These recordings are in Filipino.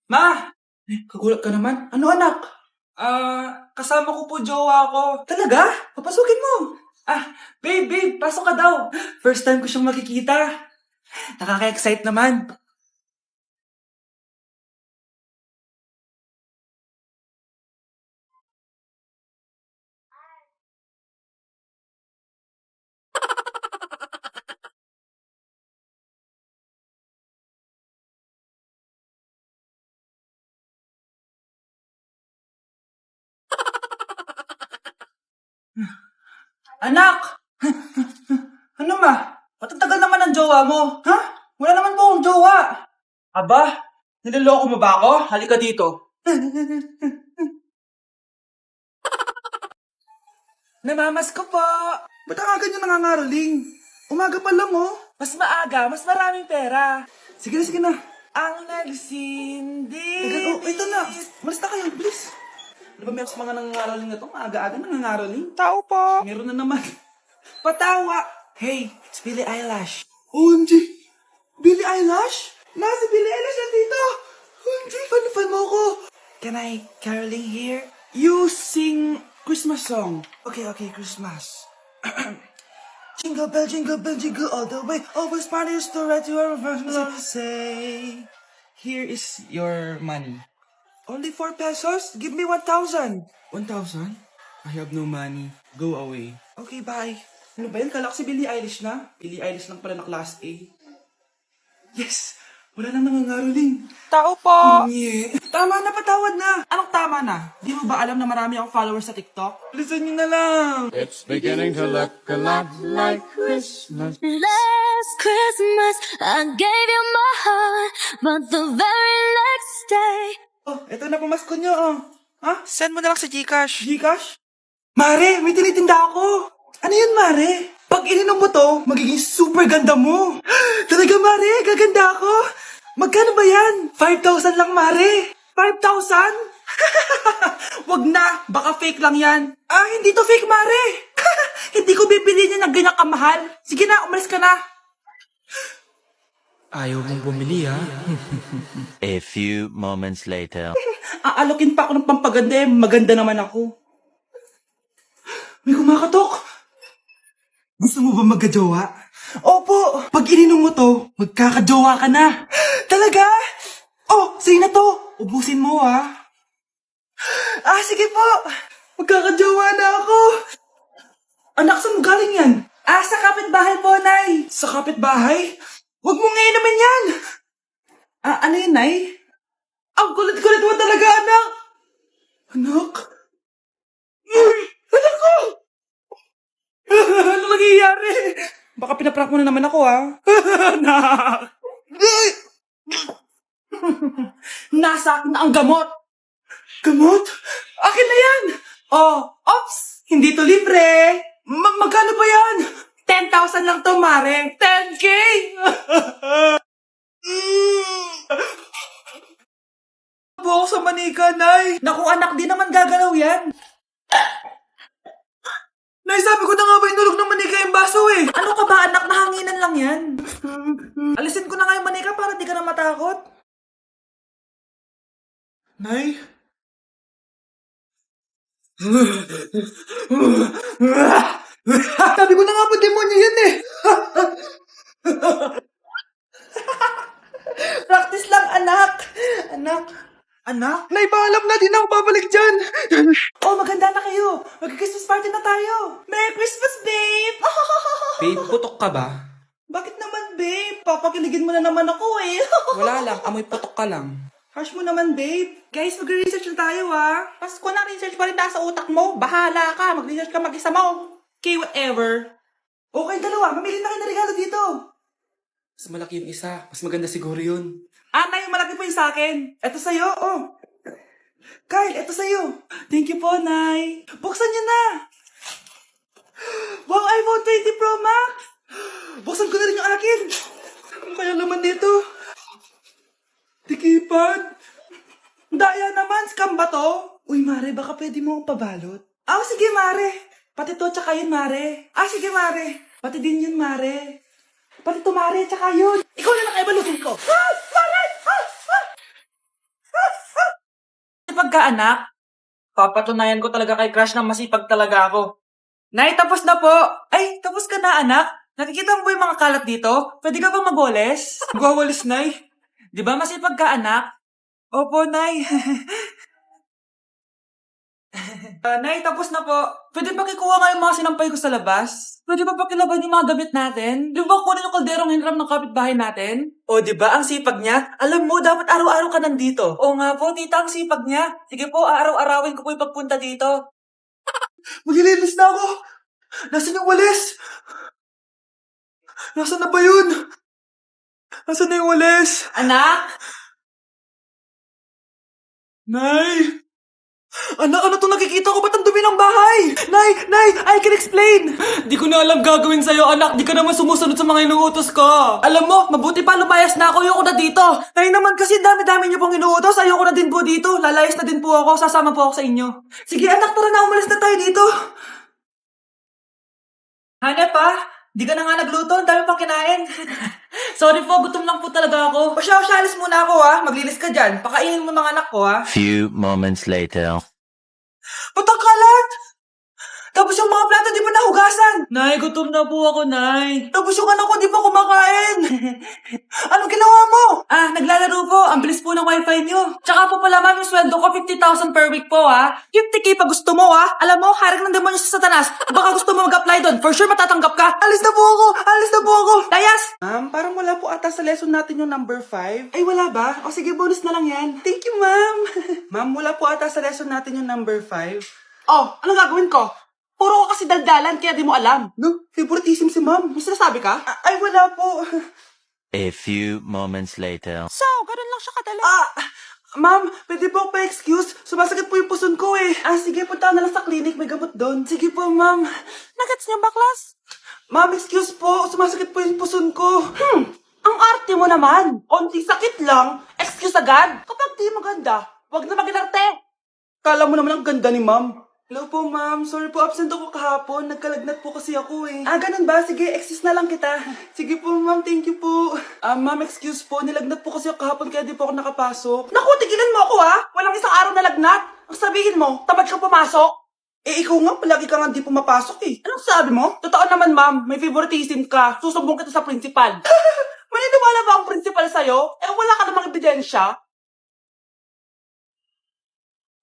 Ma! Kagulat ka naman. Ano anak? Kasama ko po jowa ko. Talaga? Papasukin mo. Babe, pasok ka daw. First time ko siyang makikita. Nakaka-excite naman. Anak! Ano ma? Ba't ang tagal naman ng jowa mo? Ha? Wala naman po akong jowa. Aba, niloloko mo ba ako? Halika dito. Namamas ko po. Ba't ang aga niyo nangangaroling? Umaga pa lang oh. Mas maaga, mas maraming pera. Sige na. Ang nagsindi. Ito na. Malis na kayo, bilis. Ano ba meron sa mga nangangaroling na to? Maaga-aga nangangaroling? Tao po. Meron na naman. Patawa. Hey, it's Billie Eilish. OMG! Billie Eilish? Si Billie Eilish nandito! OMG, fan mo ko! Can I caroling here? You sing Christmas song. Okay, Christmas. Jingle bell, jingle all the way. Always parties to right to our say. Here is your money. Only 4 pesos? Give me 1,000. 1,000? I have no money. Go away. Okay, bye. Ano ba yan? Kala ko si Billie Eilish na. Billie Eilish lang pala na class A. Yes! Wala nang nangangaroling. Tao po! Tama na, patawad na. Anong tama na? Di mo ba alam na marami akong followers sa TikTok? Listen nyo na lang. It's beginning to look a lot like Christmas. Last Christmas, I gave you my heart, but the very next day. Oh, eto na pamasko nyo, oh. Ha? Send mo na lang sa Gcash. Gcash? Mare, may tinitinda ako. Ano yun, Mare? Pag ininom mo to, magiging super ganda mo. Talaga, Mare, gaganda ako. Magkano ba yan? 5,000 lang, Mare. 5,000? Wag na, baka fake lang yan. Hindi to fake, Mare. Hindi ko bibili niya ng ganyan kamahal. Sige na, umalis ka na. Ayaw mong bumili, ha? A few moments later. Aalokin pa ako ng pampaganda maganda naman ako. May kumakatok. Gusto mo ba magkajowa? Opo! Pag ininom mo to, magkakajowa ka na. Talaga? Oh, sa'yo na to. Ubusin mo, ha? Sige po. Magkakajowa na ako. Anak, saan mo galing yan? Sa kapitbahay po, Nay. Sa kapitbahay? Huwag mong inumin yan. Ano yun, Nay? Ang kulit-kulit mo talaga, anak. Anak? Anak ko! Ano nangyayari? Baka pinaprank mo na naman ako, ha? Anak! Nasa akin na ang gamot! Gamot? Akin na yan! Ops! Hindi to libre! Magkano ba yan? 10,000 lang to, Mare! 10K! Ako sa manika, Nay! Naku, anak, di naman gagalaw yan! Nay, sabi ko na nga ba inulog ng manika yung baso eh! Ano ka ba, anak? Nahanginan lang yan! Alisin ko na nga yung manika para di ka na matakot. Nay? Sabi ko na nga ba demonyo yan eh! Practice lang, anak! Anak? Nay, paalam na, di na ako babalik dyan! Maganda na kayo! Mag-Christmas party na tayo! Merry Christmas, babe! Babe, putok ka ba? Bakit naman, babe? Papakiligin mo na naman ako eh! Wala lang, amoy putok ka lang. Harsh mo naman, babe. Guys, mag-research na tayo, ha? Pasko na, research pa rin nasa utak mo. Bahala ka, mag-research ka mag-isa mo. Okay, whatever. Okay, dalawa. Mamili na kayo na regalo dito. Mas malaki yung isa. Mas maganda siguro yun. Nay, malaki po yung sa akin. Eto sa'yo, oh. Kyle, eto sa'yo. Thank you po, Nay. Buksan niyo na. Wow, iPhone 20 Pro Max. Buksan ko na rin yung akin. Ano kaya laman dito? Tikipad. Daya naman, scam ba to? Uy, Mare, baka pwede mo akong pabalot. Sige, Mare. Pati to, tsaka yun, Mare. Sige, Mare. Pati din yun, Mare. Pati to, Mare, tsaka yun. Ikaw na lang ay balutin ko. Mare! ka, anak? Papatunayan ko talaga kay Crush na masipag talaga ako. Nay, tapos na po. Ay, tapos ka na, anak. Nakikita mo ba yung mga kalat dito? Pwede ka bang magwalis? Magwawalis, Nay. Di ba masipag ka, anak? Opo, Nay. Nay, tapos na po. Pwede ba kikuha nga yung mga sinampay ko sa labas? Pwede ba pakilaban yung mga gamit natin? Di ba kunin yung kalderong hinram ng kapitbahay natin? O, di ba ang sipag niya? Alam mo, dapat araw-araw ka nandito. O nga po, tita, ang sipag niya. Sige po, araw-arawin ko po yung pagpunta dito. Maglilinis na ako. Nasaan yung walis? Nasaan na ba yun? Nasaan na yung walis? Anak? Nay! Anak, ano to nakikita ko? Ba't ang dumi ng bahay? Nay, I can explain! Di ko na alam gagawin sa'yo, anak. Di ka naman sumusunod sa mga inuutos ko. Alam mo, mabuti pa lumayas na ako. Ayoko na dito. Nay naman kasi dami-dami niyo pong inuutos. Ayoko na din po dito. Lalayas na din po ako. Sasama po ako sa inyo. Sige anak, tara na. Umalis na tayo dito. Hanep pa? Di ka na nga nagluto. Ang dami pang kinain. Sorry po, gutom lang po talaga ako. O siya, alis muna ako ha. Maglinis ka dyan. Pakainin mo mga anak ko ha. Few moments later. Ba't ang kalat? Tapos yung mga plato di pa nahugasan. Nay, gutom na po ako, Nay. Tapos yung anak ko di pa kumakain. Anong ginawa mo? Naglalaro po. Ang bilis po ng wifi nyo. Tsaka po pala, ma'am, yung sweldo ko 50,000 per week po, ha? 50K pa gusto mo, ha? Alam mo, harik ng demonyo sa Satanas. Baka gusto mo mag-apply doon. For sure matatanggap ka. Alis na po ako. Layas! Ma'am, parang wala po ata sa lesson natin yung number 5. Ay, wala ba? O sige, bonus na lang yan. Thank you, ma'am. Ma'am, wala po ata sa lesson natin yung number 5. Oh, anong gagawin ko? Puro ko kasi daldalan, kaya di mo alam. No, favoritism si ma'am. May sinasabi ka? Ay, wala po. A few moments later. So, ganun lang siya kadali. Ma'am, pwede po pa-excuse? Sumasakit po yung puson ko eh. Sige, punta na lang sa clinic. May gamot doon. Sige po, ma'am. Nagets niyo ba, class? Ma'am, excuse po. Sumasakit po yung puson ko. Ang arte mo naman. Onti sakit lang. Excuse agad. Kapag di maganda, wag na mag-inarte. Kala mo naman ang ganda ni ma'am. Hello po, ma'am. Sorry po, absent ako kahapon. Nagkalagnat po kasi ako eh. Ganun ba? Sige, excuse na lang kita. Sige po, ma'am. Thank you po. Ma'am, excuse po. Nilagnat po kasi ako kahapon kaya di po ako nakapasok. Naku, tigilan mo ako ha. Walang isang araw na lagnat. Ang sabihin mo, tamad kang pumasok. Ikaw nga, palagi ka nga di pumapasok eh. Anong sabi mo? Totoo naman, ma'am. May favoritism ka. Susumbong kita sa principal. Maniniwala ba ang principal sa'yo? Wala ka namang ebidensya.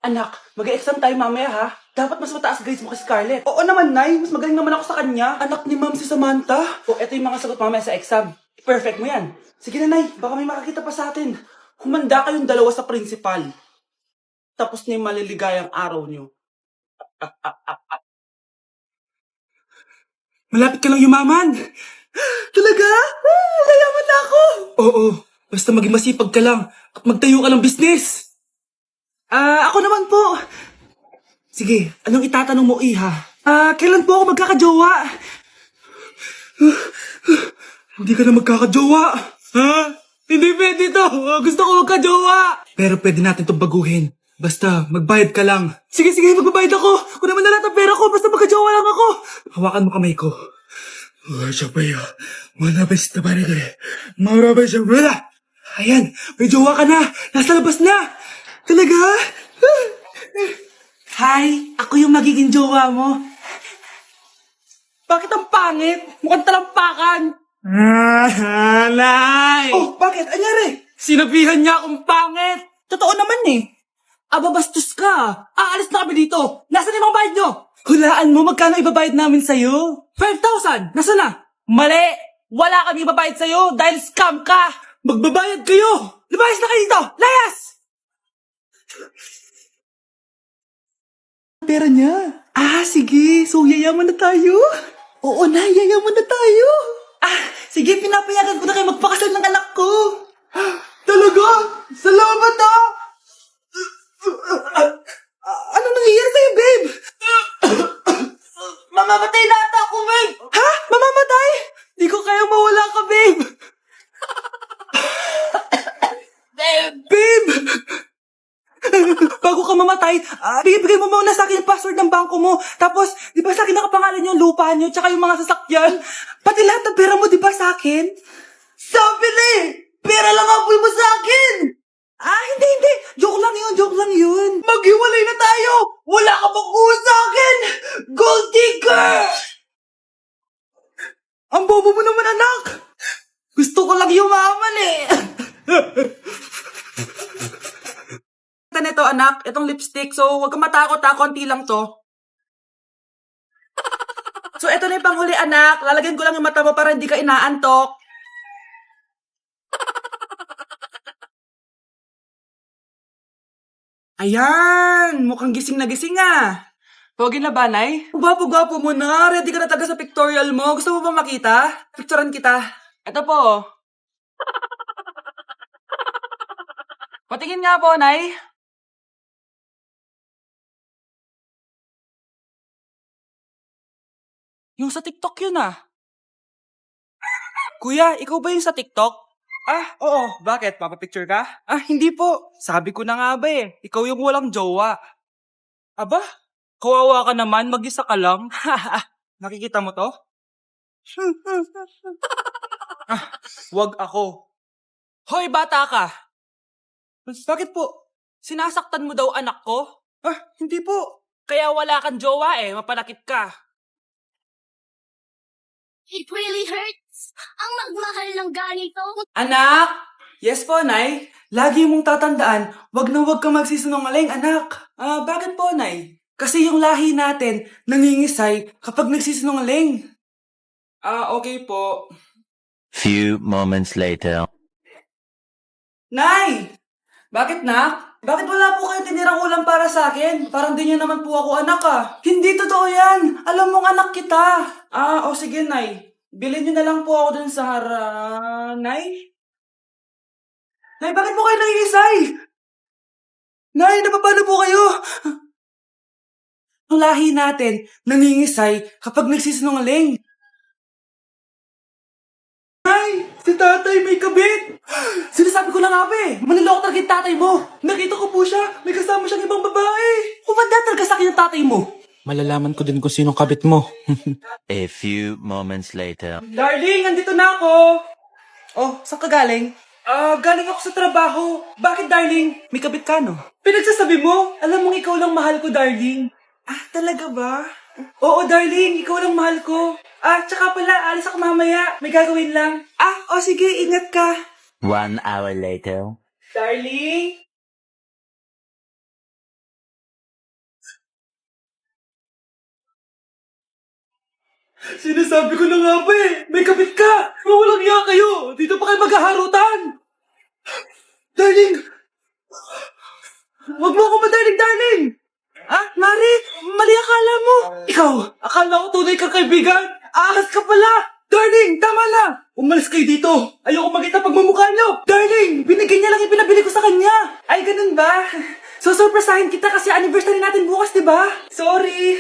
Anak, mag-exam tayo mamaya ha. Dapat mas mataas grades mo kay Scarlett. Oo naman, Nay. Mas magaling naman ako sa kanya. Anak ni ma'am si Samantha. Eto yung mga sagot mamaya sa exam. Perfect mo yan. Sige na, Nay. Baka may makakita pa sa atin. Humanda kayong dalawa sa principal. Tapos na yung maliligayang araw nyo. Malapit ka lang yumaman. Talaga? Mayaman na ako. Oo. Basta maging masipag ka lang at magtayo ka ng business. Ako naman po. Sige, anong itatanong mo, Iha? Kailan po ako magkakajowa? Hindi ka na magkakajowa. Ha? Hindi pwede to. Gusto ko magkajowa. Pero pwede natin itong baguhin. Basta, magbayad ka lang. Sige, magbabayad ako. Kung naman na lahat ang pera ko, basta magkajowa lang ako. Hawakan mo kamay ko. Ayan, may jowa ka na. Nasa labas na. Talaga? Hi, ako yung magiging jowa mo. Bakit ang pangit? Mukhang talampakan. Nay! Oh, bakit? Anyari? Sinabihan niya akong pangit. Totoo naman eh. Bastos ka. Aalis na kami dito. Nasaan yung mga bayad nyo? Hulaan mo, magkano ibabayad namin sa'yo? 5,000! Nasaan na? Mali! Wala kami ibabayad sa'yo dahil scam ka! Magbabayad kayo! Lumayas na kayo dito! Layas! Pera niya. Sige. So, yayaman na tayo? Oo na, yayaman na tayo. Sige, pinapayagan ko na kayo magpakasal ng anak ko. Talaga? Salamat Ano nangyayari sa'yo, babe? Mamamatay na ata ako, babe! Ha? Mamamatay? Di ko kaya mawala ka, babe. Babe! Bago ka mamatay, bigay mo muna sa akin yung password ng bangko mo. Tapos, di ba sa akin nakapangalan yung lupa nyo, tsaka yung mga sasakyan? Pati lahat ng pera mo, di ba sa akin? Sabi na eh! Pera lang ang apoy mo sa akin! Hindi. Joke lang joke lang yun. Maghiwalay na tayo! Wala ka bang uwa sa akin! Gold digger! Ang bobo mo naman, anak! Gusto ko lang yumaman eh! Ito nito, anak, itong lipstick, so huwag kang matakot ha, konti lang to. So, ito na yung panghuli, anak. Lalagyan ko lang yung mata mo para hindi ka inaantok. Ayan! Mukhang gising na gising ah. Pogi na ba, Nay? Gwapo-gwapo mo na. Ready ka na talaga sa pictorial mo. Gusto mo ba makita? Picturean kita. Ito po. Patingin nga po, Nay. Yung sa TikTok yun ah. Kuya, ikaw ba yung sa TikTok? Ah, oo. Bakit? Papapicture ka? Ah, hindi po. Sabi ko na nga ba eh. Ikaw yung walang jowa. Aba, kawawa ka naman. Mag-isa ka lang. Nakikita mo to? Ah, wag ako. Hoy, bata ka. Bakit po? Sinasaktan mo daw anak ko? Ah, hindi po. Kaya wala kang jowa eh. Mapanakit ka. It really hurts. Ang magmahal ng ganito. Anak! Yes po, Nay. Lagi mong tatandaan, wag na wag kang magsisinungaling, anak. Ah, bakit po, Nay? Kasi yung lahi natin, nangingisay kapag nagsisinungaling. Ah, okay po. Few moments later. Nay! Bakit, nak? Bakit wala po kayo tinirang ulam para sa akin? Parang di niyo naman po ako anak ah. Hindi totoo yan. Alam mong anak kita. Ah, o sige, Nay. Bilhin niyo na lang po ako dun sa Nay? Nay, bakit po kayo nangingisay? Nay, napapano po kayo? Ang lahi natin, nangingisay kapag nagsisinungaling. Nay, si tatay may kabit! Sinasabi ko na nga ba eh, maniloko talaga yung tatay mo. Nakita ko po siya, may kasama siyang ibang babae. Kumanda talaga sa akin yung tatay mo. Malalaman ko din kung sinong kabit mo. A few moments later. Darling, andito na ako. Oh, saan ka galing? Ah, galing ako sa trabaho. Bakit, darling? May kabit ka, no? Pinagsasabi mo? Alam mong ikaw lang mahal ko, darling. Ah, talaga ba? Oo, darling. Ikaw lang mahal ko. Ah, tsaka pala, alis ako mamaya. May gagawin lang. Ah, oh sige, ingat ka. 1 hour later. Darling? Sinasabi ko na nga ba eh, may kabit ka! Walang iya kayo! Dito pa kayo maghaharutan! Darling! Huwag mo ako madarling, darling! Ah, Mari! Mali akala mo! Ikaw, akala ko tunay kang kaibigan! Ahas ka pala! Darling, tama na! Umalis kayo dito! Ayoko makita pagmumukha niyo! Darling, binigyan niya lang yung pinabili ko sa kanya! Ay, ganun ba? So, surpresahin kita kasi anniversary natin bukas, di ba? Sorry!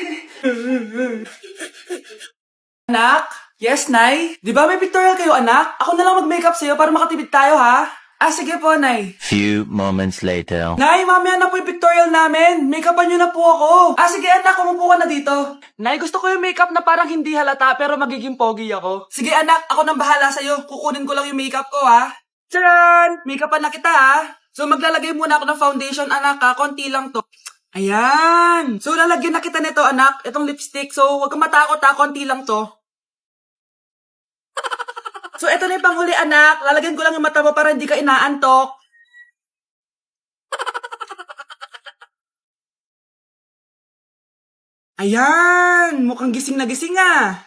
Anak? Yes, Nay? Di ba may pictorial kayo, anak? Ako na lang mag-makeup sa'yo para makatipid tayo, ha? Ah, sige po, Nay. Few moments later. Nay, mamaya na po yung pictorial namin. Make-upan niyo na po ako. Ah, sige, anak, umupo ka na dito. Nay, gusto ko yung makeup na parang hindi halata pero magiging pogi ako. Sige, anak, ako nang bahala sa'yo. Kukunin ko lang yung makeup ko, ha? Tcharan! Make-upan na kita, ha? So, maglalagay muna ako ng foundation, anak, ha? Konti lang to. Ayan! So, lalagyan na kita nito, anak. Itong lipstick. So, huwag kang matakot, ha? Konti lang to. So, ito na yung panghuli, anak. Lalagyan ko lang yung mata mo para hindi ka inaantok. Ayan! Mukhang gising na gising ah.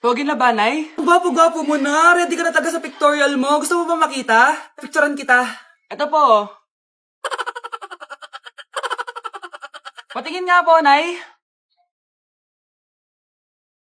Pogi na ba, Nay? Gwapo-gwapo mo na. Ready ka na talaga sa pictorial mo. Gusto mo ba makita? Picturean kita. Ito po. Patingin nga po, Nay.